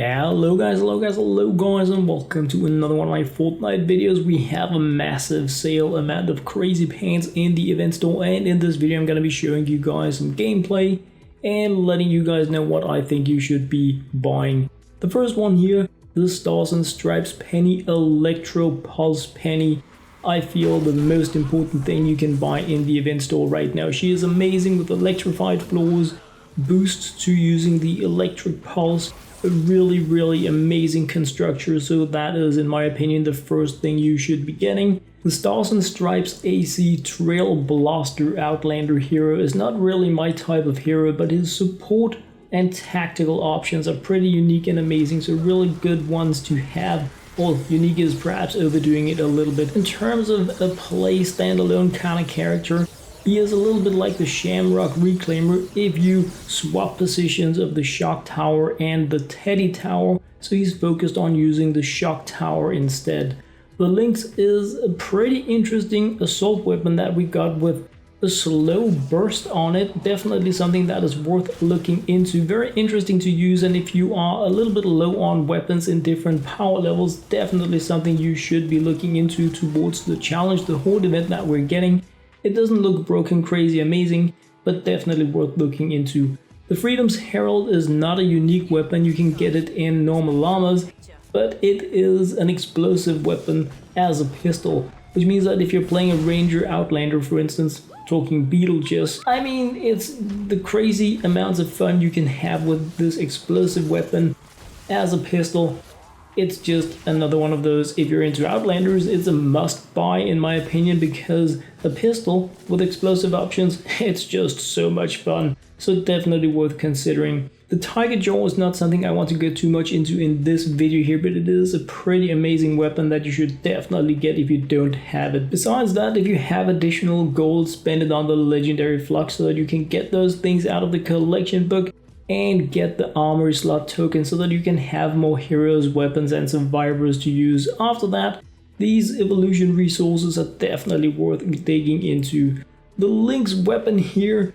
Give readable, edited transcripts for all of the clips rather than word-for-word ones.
Hello guys, and welcome to another one of my Fortnite videos. We have a massive sale amount of crazy pants in the event store, and in this video I'm going to be showing you guys some gameplay and letting you guys know what I think you should be buying. The first one here, the Stars and Stripes penny, Electro Pulse penny. I feel the most important thing you can buy in the event store right now. She is amazing with electrified floors, boosts to using the Electric Pulse, a really amazing constructor, so that is in my opinion the first thing you should be getting. The Stars and Stripes AC Trail Blaster Outlander hero is not really my type of hero, but his support and tactical options are pretty unique and amazing, so really good ones to have. Well, unique is perhaps overdoing it a little bit. In terms of a play standalone kind of character, he is a little bit like the Shamrock Reclaimer if you swap positions of the Shock Tower and the Teddy Tower, so he's focused on using the Shock Tower instead. The Lynx is a pretty interesting assault weapon that we got with a slow burst on it. Definitely something that is worth looking into. Very interesting to use, and if you are a little bit low on weapons in different power levels, definitely something you should be looking into towards the challenge, the Horde event that we're getting. It doesn't look broken, crazy, amazing, but definitely worth looking into. The Freedom's Herald is not a unique weapon. You can get it in normal llamas, but it is an explosive weapon as a pistol, which means that if you're playing a Ranger Outlander, for instance, talking Beetlejuice, I mean, it's the crazy amounts of fun you can have with this explosive weapon as a pistol. It's just another one of those, if you're into Outlanders, it's a must buy in my opinion, because a pistol with explosive options, it's just so much fun. So definitely worth considering. The Tiger Jaw is not something I want to go too much into in this video here, but it is a pretty amazing weapon that you should definitely get if you don't have it. Besides that, if you have additional gold, spend it on the Legendary Flux so that you can get those things out of the collection book and get the armory slot token so that you can have more heroes, weapons and survivors to use. After that, these evolution resources are definitely worth digging into. The Lynx weapon here,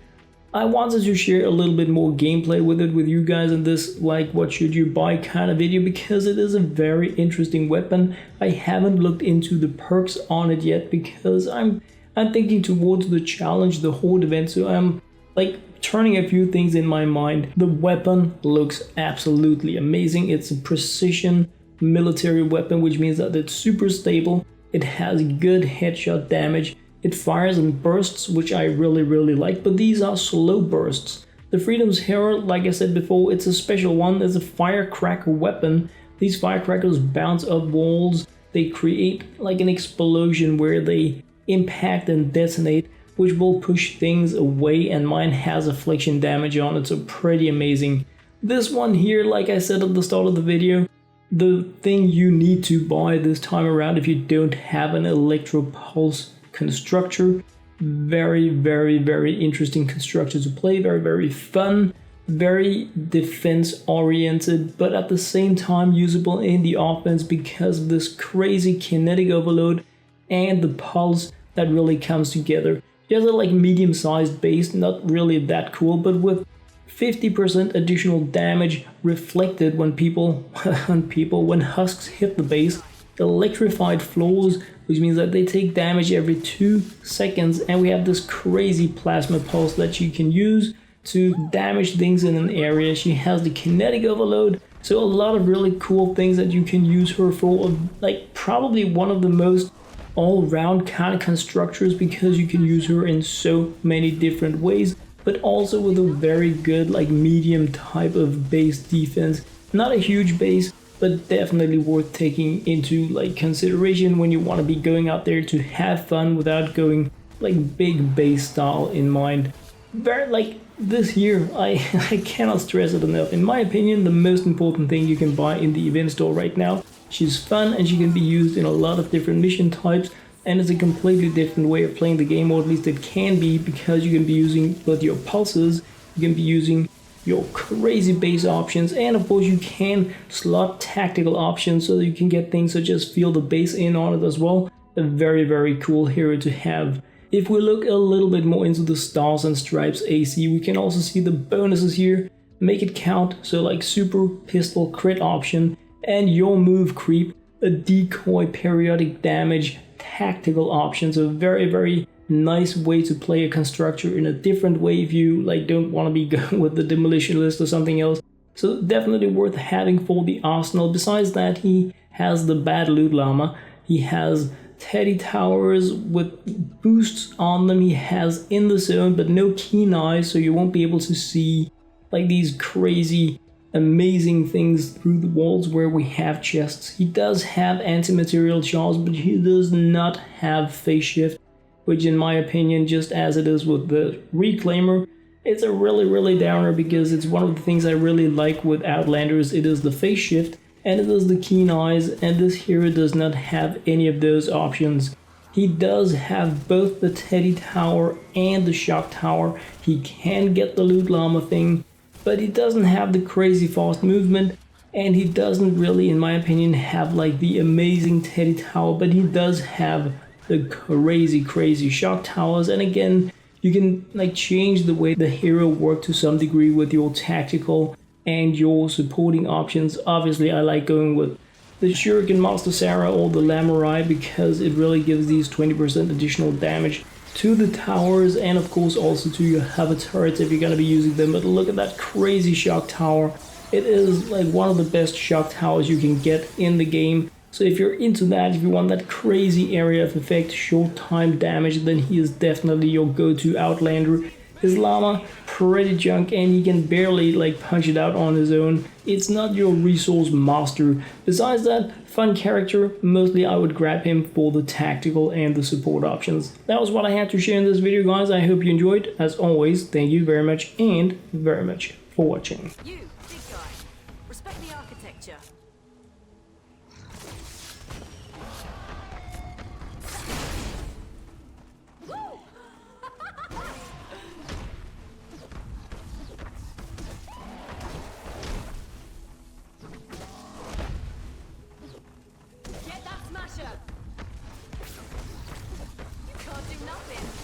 I wanted to share a little bit more gameplay with it with you guys in this like what should you buy kind of video, because it is a very interesting weapon. I haven't looked into the perks on it yet because I'm thinking towards the challenge, the Horde event, so I'm like turning a few things in my mind. The weapon looks absolutely amazing. It's a precision military weapon, which means that it's super stable. It has good headshot damage. It fires in bursts, which I really like, but these are slow bursts. The Freedom's Herald, like I said before, it's a special one. It's a firecracker weapon. These firecrackers bounce up walls. They create like an explosion where they impact and detonate, which will push things away, and mine has affliction damage on it, so pretty amazing. This one here, like I said at the start of the video, the thing you need to buy this time around if you don't have an Electro Pulse Constructor. Very interesting constructor to play, very fun, very defense oriented, but at the same time usable in the offense because of this crazy kinetic overload and the pulse that really comes together. She has a like medium-sized base, not really that cool, but with 50% additional damage reflected when when husks hit the base. Electrified floors, which means that they take damage every 2 seconds, and we have this crazy plasma pulse that you can use to damage things in an area. She has the kinetic overload, so a lot of really cool things that you can use her for, like probably one of the most all-round kind of constructors, because you can use her in so many different ways, but also with a very good like medium type of base defense. Not a huge base, but definitely worth taking into like consideration when you want to be going out there to have fun without going like big base style in mind. Very like this here, I cannot stress it enough. In my opinion, the most important thing you can buy in the event store right now. She's fun and she can be used in a lot of different mission types, and it's a completely different way of playing the game, or at least it can be, because you can be using with your pulses, you can be using your crazy base options, and of course you can slot tactical options so that you can get things such as feel the base in on it as well. A very cool hero to have. If we look a little bit more into the Stars and Stripes AC, we can also see the bonuses here. make it count, so like super pistol crit option, and your move creep, a decoy periodic damage tactical option. So very nice way to play a constructor in a different way if you like don't want to be going with the demolition list or something else. So definitely worth having for the arsenal. Besides that, he has the bad loot llama, he has teddy towers with boosts on them, he has in the zone but no keen eyes, so you won't be able to see like these crazy amazing things through the walls where we have chests. He does have anti-material charge, but he does not have phase shift, which in my opinion, just as it is with the Reclaimer, it's a really downer, because it's one of the things I really like with Outlanders. It is the phase shift and it is the keen eyes, and this hero does not have any of those options. He does have both the Teddy Tower and the Shock Tower. He can get the Loot Llama thing, but he doesn't have the crazy fast movement, and he doesn't really, in my opinion, have like the amazing Teddy Tower, but he does have the crazy Shock Towers. And again, you can like change the way the hero works to some degree with your tactical and your supporting options. Obviously, I like going with the Shuriken Master Sarah or the Lamurai, because it really gives these 20% additional damage to the towers, and of course also to your hover turrets if you're gonna be using them. But look at that crazy Shock Tower. It is like one of the best Shock Towers you can get in the game. So if you're into that, if you want that crazy area of effect, short time damage, then he is definitely your go-to Outlander. His llama, pretty junk, and he can barely like punch it out on his own. It's not your resource master. Besides that, fun character. Mostly I would grab him for the tactical and the support options. That was what I had to share in this video, guys. I hope you enjoyed. As always, thank you very much for watching. You, big guy, respect the architecture. Get that smasher! You can't do nothing!